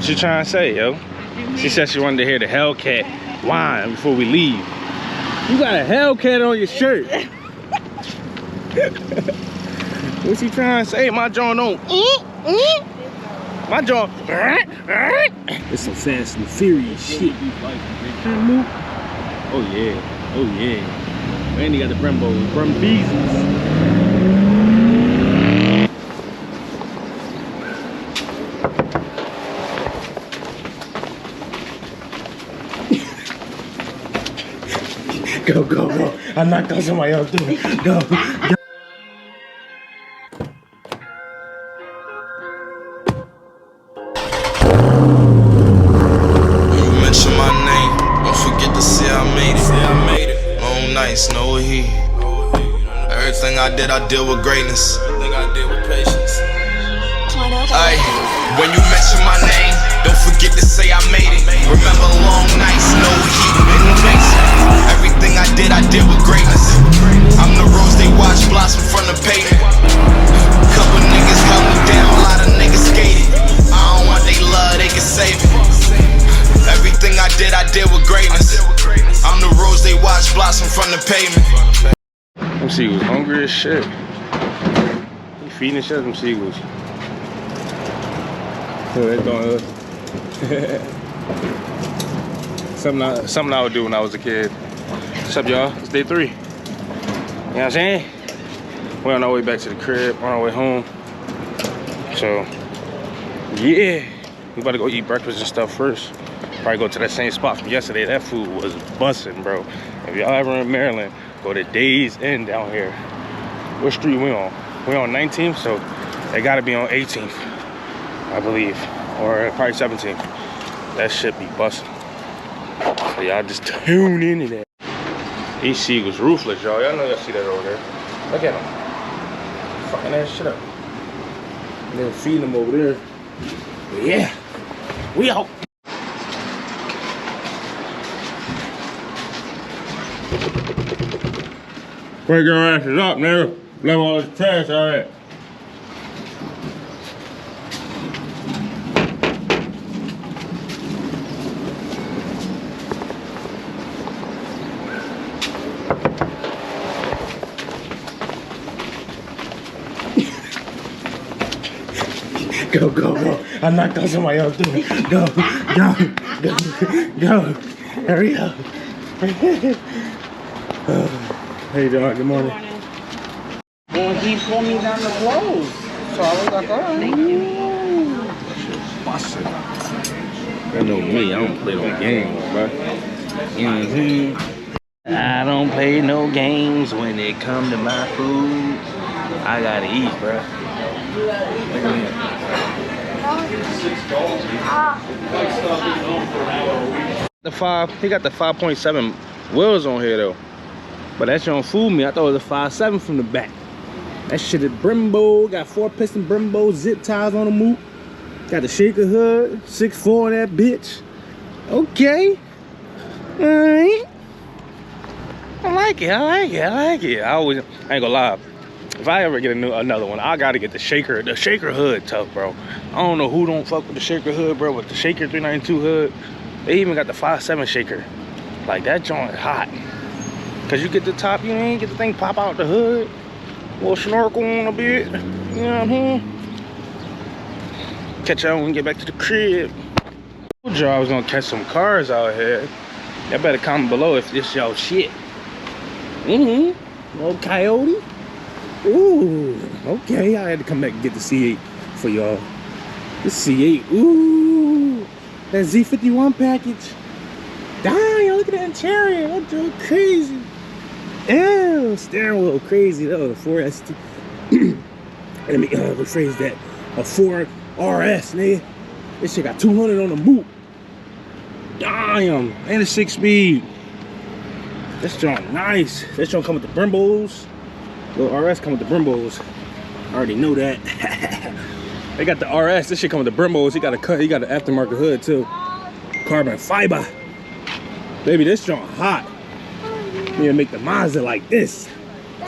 What you trying to say, yo? She said she wanted to hear the Hellcat whine before we leave. You got a Hellcat on your shirt. What she trying to say? My joint don't. My joint. It's some Fast and Furious shit. Oh yeah. Oh yeah. And he got the Brumbies. Go, go, go. I knocked on somebody else doing it. Go, go. When you mention my name, don't forget to say I made it. Long nights, no heat. Everything I did with greatness. Everything I did with patience. Aye, when you mention my name, don't forget to say I made it. Remember long nights, no heat in the basement. Everything I did with greatness. I'm the rose they watch blossom from the pavement. Couple niggas held me down, a lot of niggas skated. I don't want they love, they can save it. Everything I did with greatness. I'm the rose they watch blossom from the pavement. Them seagulls hungry as shit. He feeding shit them seagulls. So they doing something I would do when I was a kid. What's up, y'all? It's day 3. You know what I'm saying? We're on our way back to the crib, on our way home. So, yeah. We about to go eat breakfast and stuff first. Probably go to that same spot from yesterday. That food was busting, bro. If y'all ever in Maryland, go to Days Inn down here. What street we on? We on 19th, so they gotta be on 18th, I believe. Or probably 17th. That shit be busting. So y'all just tune into that. These seagulls ruthless, y'all. Y'all know y'all see that over there. Look at them. Fucking that shit up. And then feeding them over there. But yeah, we out. Break your asses up, nigga. Leave all this trash out of it. Go, go, go. I knocked on somebody else doing it. Go, go, go, go. Hurry up. How you doing? Good morning. Well, he pulled me down the clothes. So I was like, all right. Thank you. Busted. You know me, I don't play no games, bro. You know what I'm saying? I don't play no games when it come to my food. I gotta eat, bro. He got the 5.7 wheels on here though. But that shit don't fool me. I thought it was a 5.7 from the back. That shit is Brembo. Got 4-piston Brembo zip ties on the moot. Got the shaker hood. 6.4 on that bitch. Okay. Alright. I like it. I like it. I like it. I ain't gonna lie. If I ever get another one, I gotta get the shaker hood tough, bro. I don't know who don't fuck with the shaker hood, bro, but the shaker 392 hood, they even got the 5.7 shaker. Like, that joint is hot. Cause you get the top, you ain't get the thing pop out the hood. A little snorkel on a bit. You know what I mean? Catch y'all when we get back to the crib. I told y'all I was gonna catch some cars out here. Y'all better comment below if this y'all shit. Little coyote. Ooh, okay. I had to come back and get the C8 for y'all. The C8. Ooh, that Z51 package. Damn, look at the interior. That joke crazy. Ew, steering wheel crazy though. The 4ST. Let me rephrase that. A 4RS, nigga. This shit got 200 on the boot. Damn, and a 6-speed. This joint nice. This joint come with the Brembos. Little RS come with the Brembos. I already know that. They got the RS. This shit come with the Brembos. He got an aftermarket hood too. Carbon fiber. Baby, this joint hot. You need to make the Mazda like this.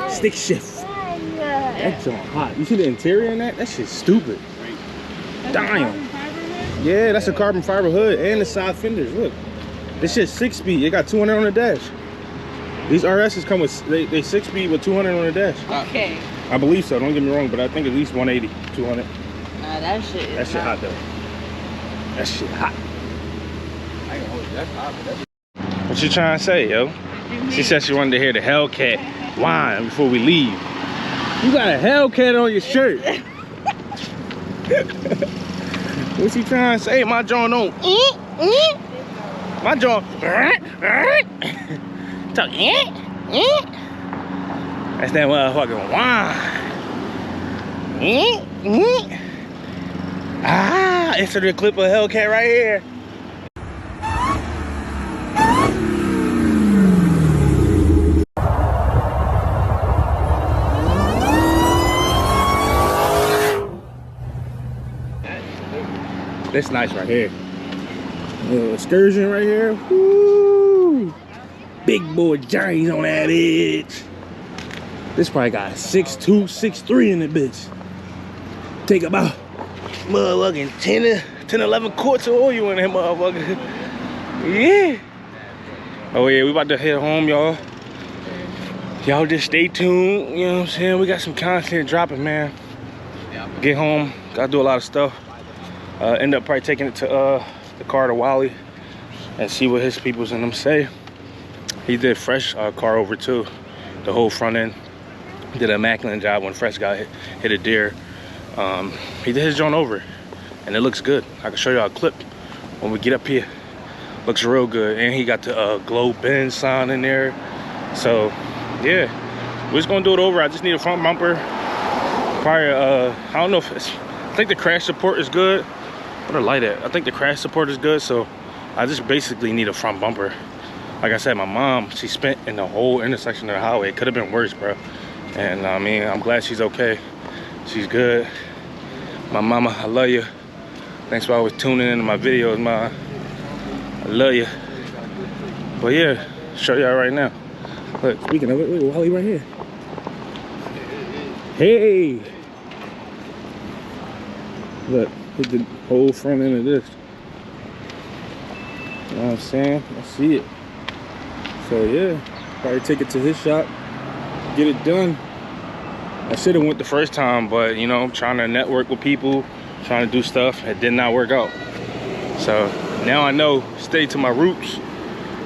Stick shift. That joint hot. You see the interior in that? That shit's stupid. Damn. Yeah, that's a carbon fiber hood and the side fenders. Look, this shit's 6-speed. It got 200 on the dash. These RSs come with they 6-speed with 200 on the dash. Okay. I believe so. Don't get me wrong, but I think at least 180, 200. Nah, that shit is That shit hot though. That shit hot. I can hold you. That's hot, but that's... What you trying to say, yo? She said she wanted to hear the Hellcat whine before we leave. You got a Hellcat on your shirt. What's he trying to say? My jaw don't. My jaw. Talk. That's that motherfucking whine. Ah, insert a clip of Hellcat right here. This nice right here. Little excursion right here. Woo! Big boy Johnny's on that edge. This probably got 6'2", 6'3" in it, bitch. Take about motherfucking 10, 11 quarts of oil in that motherfucker. Yeah. Oh yeah, we about to head home, y'all. Y'all just stay tuned, you know what I'm saying? We got some content dropping, man. Get home, gotta do a lot of stuff. End up probably taking it to the car to Wally and see what his peoples in them say. He did Fresh car over too, the whole front end. Did an immaculate job when Fresh got hit a deer. He did his joint over and it looks good. I can show y'all a clip when we get up here. Looks real good, and he got the Glow Benz sign in there. So yeah, we're just gonna do it over. I just need a front bumper. Probably I don't know if it's, I think the crash support is good. What a light at? I think the crash support is good, so I just basically need a front bumper. Like I said, my mom, she spent in the whole intersection of the highway. It could have been worse, bro. And I mean, I'm glad she's okay. She's good. My mama, I love you. Thanks for always tuning into my videos, ma. I love you. But yeah, show y'all right now. Look, speaking of it, look, Wally right here. Hey! Look, hit the whole front end of this. You know what I'm saying? I see it. So yeah, probably take it to his shop, get it done. I should have went the first time, but you know, I'm trying to network with people, trying to do stuff. It did not work out. So now I know, stay to my roots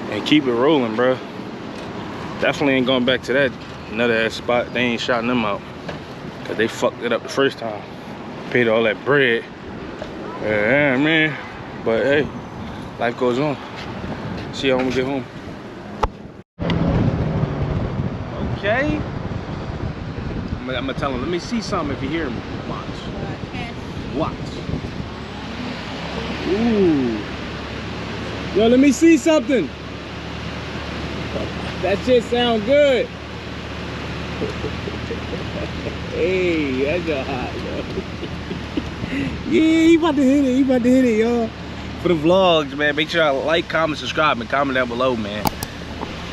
and keep it rolling, bro. Definitely ain't going back to that another ass spot. They ain't shouting them out, cause they fucked it up the first time. Paid all that bread. Yeah, man. But hey, life goes on. See y'all when we get home. Okay. I'm gonna tell him, let me see something if you hear me. Watch. Watch. Ooh. Yo, let me see something. That shit sound good. Hey, that's just hot, yo. Yeah, he about to hit it. He about to hit it, y'all. For the vlogs, man, make sure y'all like, comment, subscribe, and comment down below, man.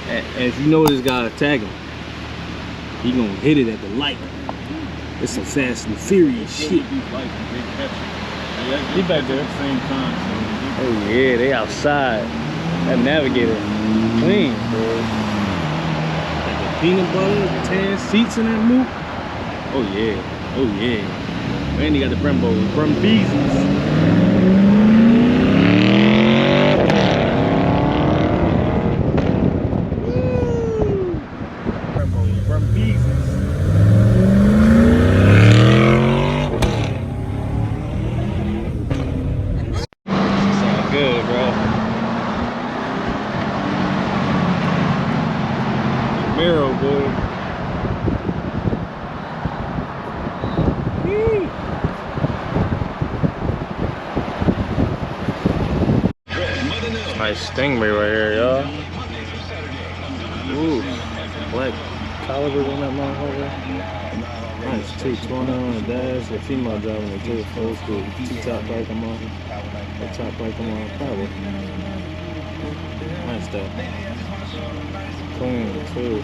And if you know this guy, tag him. He gonna hit it at the light. It's some Fast and Furious shit. He back there. Same time. Oh yeah, they outside. That navigator clean, bro. Like the peanut butter, 10 seats in that move. Oh yeah, oh yeah. And he got the Brembos, Brembeezes. Good, bro. Camaro, boy. Whee. Nice Stingray right here, y'all. Ooh, black calibers on that motherfucker. Nice 220 on the dash. The female driving it too. Old school. T-top bike I'm on. The top bike I'm on. Probably. Nice stuff. Clean too.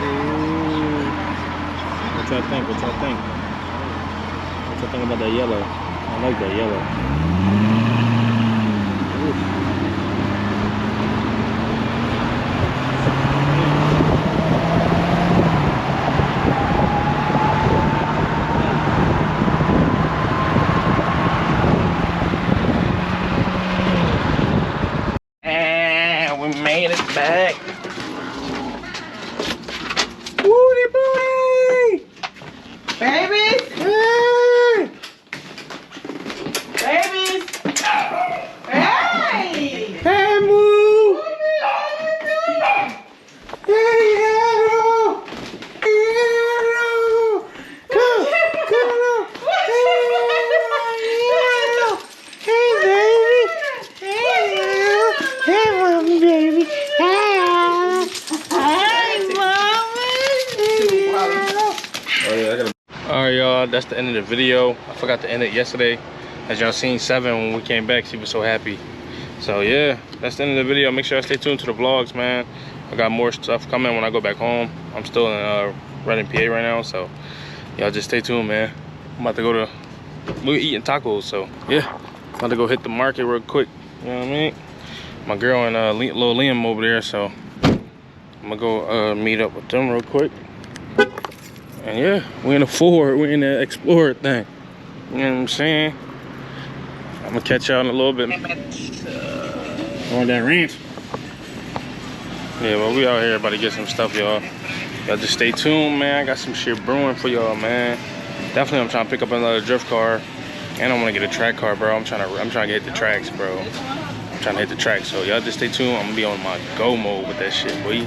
Ooh. What y'all think? What y'all think? What you think about that yellow? I like that yellow. And we made it back. Woody booty! Babies! Hey! Babies! Hey! Hey, Moo! Hey, Harold! Hey, Harold! Come on! Hey, baby! Hey, Harold! Hey, mommy, baby! Hey, Harold! Hey, mommy! Oh, yeah, I gotta... Alright, y'all, that's the end of the video. I forgot to end it yesterday. As y'all seen 7 when we came back, she was so happy. So yeah, that's the end of the video. Make sure I stay tuned to the vlogs, man. I got more stuff coming when I go back home. I'm still in Reading, PA right now, so y'all just stay tuned, man. I'm about to go to, we're eating tacos, so yeah. I'm about to go hit the market real quick, you know what I mean? My girl and little Liam over there, so I'm gonna go meet up with them real quick. And yeah, we're in the Ford, we're in the Explorer thing. You know what I'm saying? I'm gonna catch y'all in a little bit. On that ranch. Yeah, well, we out here about to get some stuff, y'all. Y'all just stay tuned, man. I got some shit brewing for y'all, man. Definitely, I'm trying to pick up another drift car, and I want to get a track car, bro. I'm trying to hit the tracks, bro. I'm trying to hit the tracks. So y'all just stay tuned. I'm gonna be on my go mode with that shit, boy.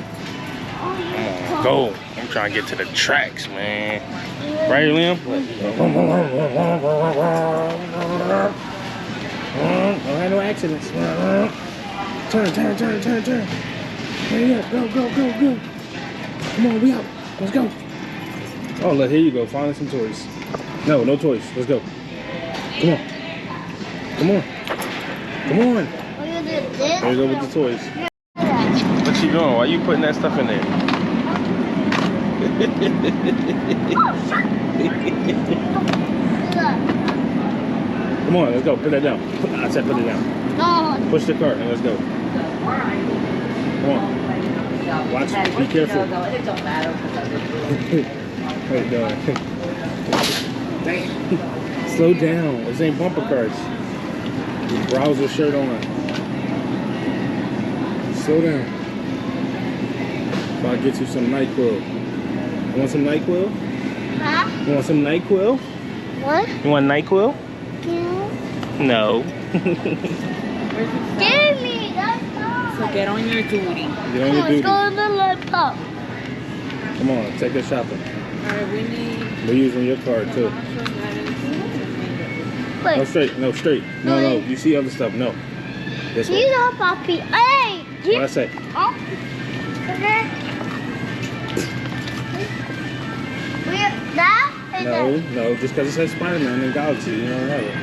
I'm on go. I'm trying to get to the tracks, man. Right, Liam? Don't have no accidents. Turn. Hurry up, go. Come on, we out. Let's go. Oh, look, here you go. Find some toys. No toys. Let's go. Come on. There you go with the toys. What you doing? Why you putting that stuff in there? Come on, let's go. Put that down. I said put it down. No. Push the cart and let's go. Come on. Watch. Be careful. It don't matter. Wait, no. Damn. Slow down. This ain't bumper cars. Browser shirt on. Slow down. So I'll get you some NyQuil. You want some NyQuil? Huh? You want some NyQuil? What? You want NyQuil? No. Give me. That's not. So get on your duty. Get on Come your on, duty. let's go on the laptop. Come on, take us shopping. Alright, we need. We're using your card too. Wait. No, straight. No. You see other stuff. No. This She's way. a puppy. Hey. What I say? Oh. No. Just because it says Spider-Man in Galaxy, you don't have it.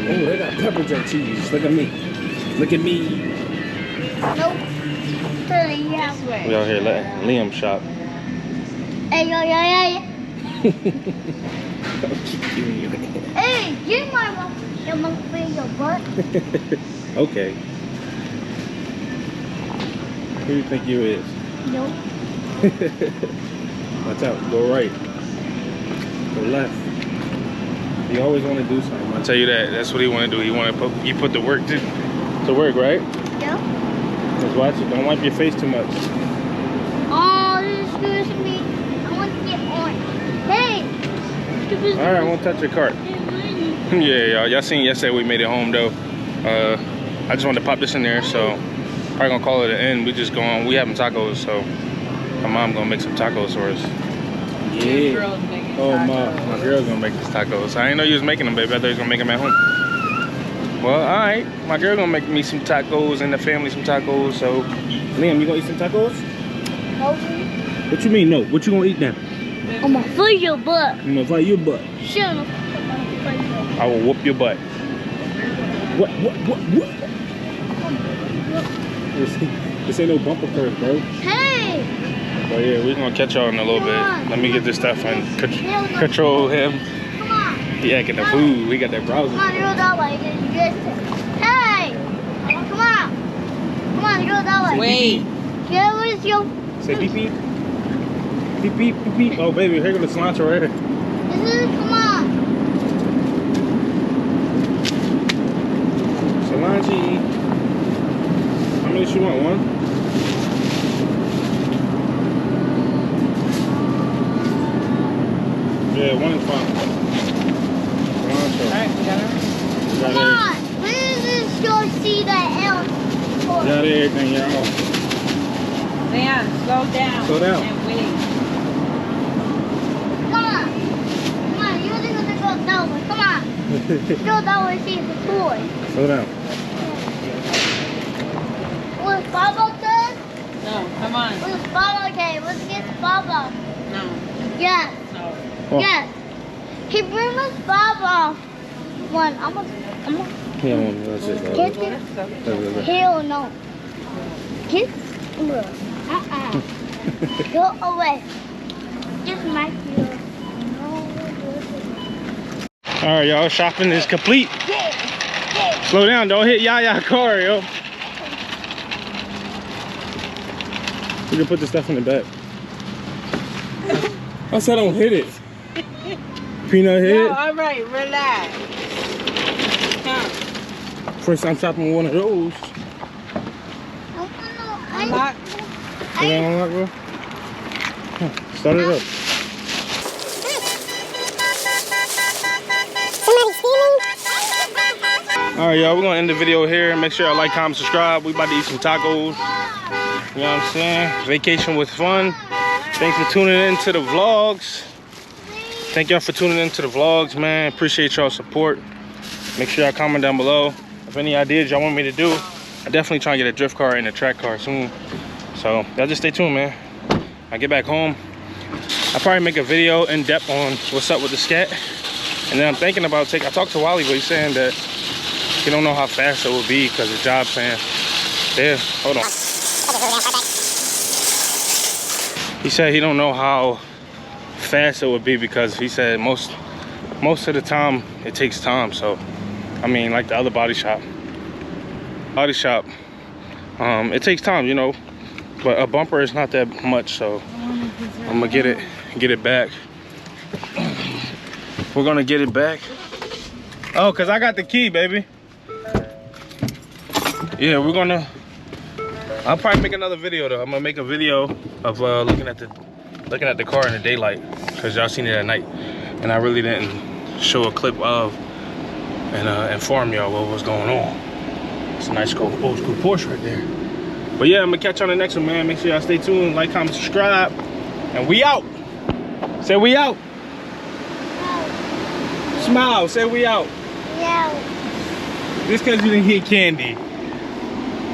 Oh, they got pepper jack cheese. Look at me. Nope. Yeah. We out here letting Liam shop. Hey, yo. Hey, give my monkey your butt. Okay. Who do you think you is? Nope. Watch out. Go right. Go left. He always want to do something. I'll tell you that. That's what he want to do. He put the work to work, right? Yeah. Just watch it. Don't wipe your face too much. Oh, excuse me. I want to get on. Hey. All right, I won't touch your cart. Yeah, y'all seen yesterday we made it home though. I just wanted to pop this in there, so probably gonna call it an end. We just going. We having tacos, so my mom gonna make some tacos for us. Yeah. Oh my girl's gonna make these tacos. I didn't know you was making them, baby. I thought you was gonna make them at home. Well, all right. My girl gonna make me some tacos and the family some tacos. So, Liam, you gonna eat some tacos? No. What you mean no? What you gonna eat now? I'm gonna fill your butt. I'm gonna fight your butt. Shut up. I will whoop your butt. What? This ain't no bumper curve, bro. Hey. But yeah, we're gonna catch y'all in a little bit. Let me get this stuff and control him. Come on. He acting the food. We got that browser. Come on, go that way. Hey! Come on. Come on, go that way. Wait. Here was your... Say beep beep. Beep beep beep beep. Oh baby, here goes the cilantro right here. Come on. Cilantro. How many you want? One? Yeah, one is fine. Cilantro. Alright, we got it. Come on. Let's go see that elf. Got everything, y'all. Leon, slow down. Slow down. And wait. Come on. Come on, you're gonna go that way. Come on. Go that way, see the toy. Slow down. Was Baba good? No, come on. Was Baba okay? Let's get Baba. No. Yes. No. Oh. Yes. He brings us Baba. One. I'm gonna Yeah, that's it. get it. Hell no. Get Go away. Just my fear. All right, y'all. Shopping is complete. Slow down. Don't hit Yaya car, yo. You can put the stuff in the back. I said don't hit it. Peanut hit No, it. all right, relax. Come. First time shopping with one of those. Unlock. Put it on lock, bro. Start it up. All right, y'all. We're gonna end the video here. Make sure y'all like, comment, subscribe. We about to eat some tacos. You know what I'm saying? Vacation was fun. Thanks for tuning in to the vlogs. Thank y'all for tuning in to the vlogs, man. Appreciate y'all support. Make sure y'all comment down below if any ideas y'all want me to do. I definitely try to get a drift car and a track car soon. So y'all just stay tuned, man. I get back home, I'll probably make a video in depth on what's up with the scat. And then I'm thinking about I talked to Wally, but he's saying that he don't know how fast it will be because the job saying, yeah, hold on. He said he don't know how fast it would be because he said most of the time it takes time. So I mean, like the other body shop, it takes time, you know, but a bumper is not that much. So I'm gonna get it back. We're gonna get it back. Oh, cause I got the key, baby. Yeah, I'll probably make another video though. I'm gonna make a video of looking at the car in the daylight, cause y'all seen it at night, and I really didn't show a clip of and inform y'all what was going on. It's a nice old school Porsche right there. But yeah, I'm gonna catch you on the next one, man. Make sure y'all stay tuned, like, comment, subscribe, and we out. Say we out. Smile. Say we out. Yeah. Just cause you didn't hit candy.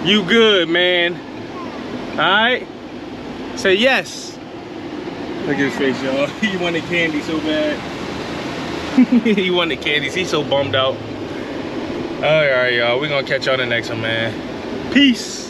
You good, man. Alright? Say yes. Look at his face, y'all. He wanted candy so bad. He wanted candies. He's so bummed out. Alright, y'all. We're gonna catch y'all in the next one, man. Peace.